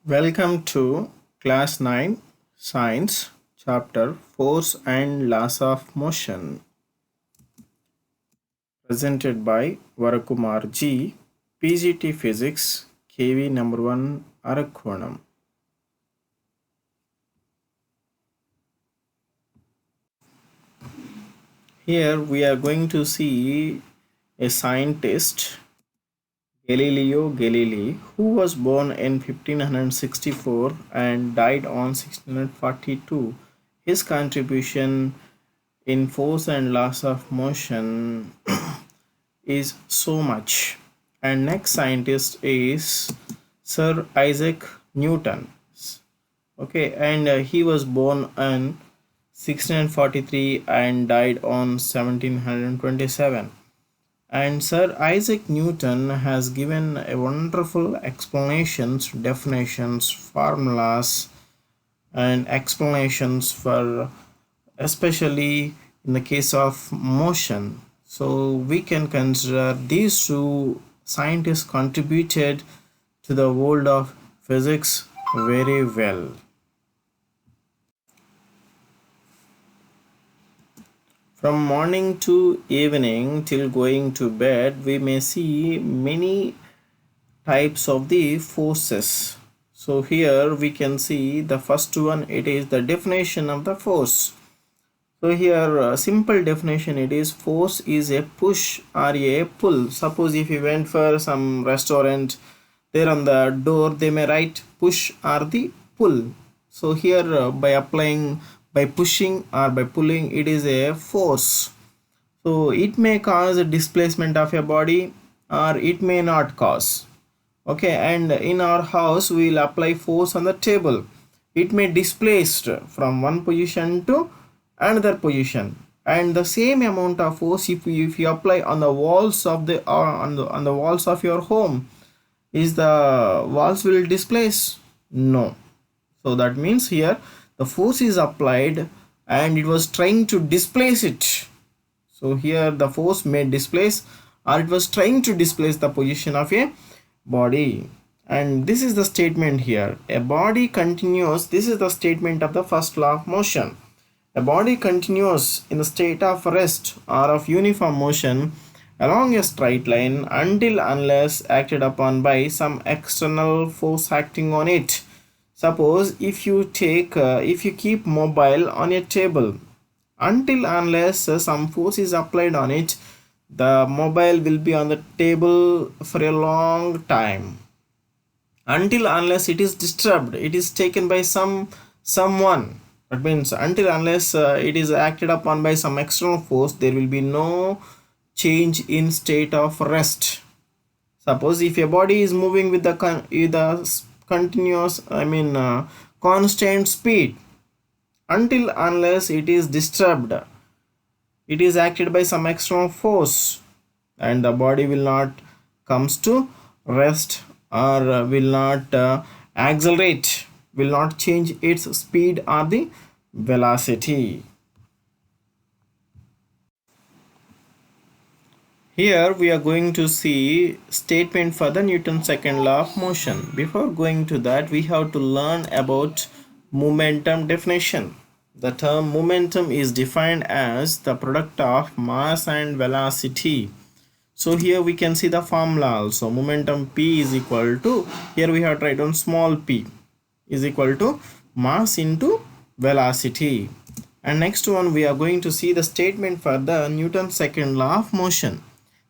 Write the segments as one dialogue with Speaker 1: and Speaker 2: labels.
Speaker 1: Welcome to Class 9 Science Chapter Force and Laws of Motion, presented by Varakumar G, PGT Physics, KV number 1, Arakkonam. Here we are going to see a scientist, Galileo Galilei, who was born in 1564 and died on 1642. His contribution in force and laws of motion is so much. And next scientist is Sir Isaac Newton. Okay, and he was born in 1643 and died on 1727. And Sir Isaac Newton has given a wonderful explanations, definitions, formulas, and explanations for especially in the case of motion. So we can consider these two scientists contributed to the world of physics very well. From morning to evening till going to bed, we may see many types of the forces. So here we can see the first one, it is the definition of the force. So here simple definition, it is force is a push or a pull. Suppose if you went for some restaurant, there on the door they may write push or the pull. So here by pushing or by pulling, it is a force. So it may cause a displacement of a body or it may not cause. Okay, and in our house we will apply force on the table. It may displaced from one position to another position, and the same amount of force if you apply on the walls of the on the walls of your home, is the walls will displace? No. So that means here the force is applied and it was trying to displace it. So here the force may displace or it was trying to displace the position of a body. And this is the statement here, a body continues. This is the statement of the first law of motion. A body continues in the state of rest or of uniform motion along a straight line until unless acted upon by some external force acting on it. Suppose if you keep mobile on a table, until unless some force is applied on it, the mobile will be on the table for a long time. Until unless it is disturbed, it is taken by someone. That means until unless it is acted upon by some external force, there will be no change in state of rest. Suppose if a body is moving with the continuous, constant speed, until unless it is disturbed, it is acted by some external force, and the body will not comes to rest or will not accelerate, will not change its speed or the velocity. Here we are going to see statement for the Newton's second law of motion. Before going to that, we have to learn about momentum definition. The term momentum is defined as the product of mass and velocity. So here we can see the formula also. Momentum P is equal to, here we have tried on small p, is equal to mass into velocity. And next one, we are going to see the statement for the Newton's second law of motion.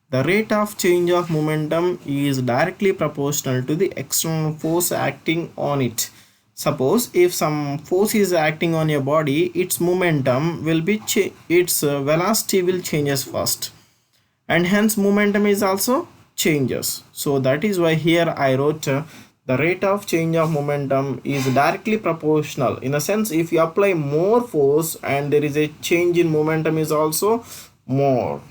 Speaker 1: The rate of change of momentum is directly proportional to the external force acting on it. Suppose if some force is acting on your body, its momentum will be its velocity will changes first, and hence momentum is also changes. So that is why here I wrote the rate of change of momentum is directly proportional. In a sense, if you apply more force and there is a change in momentum is also more.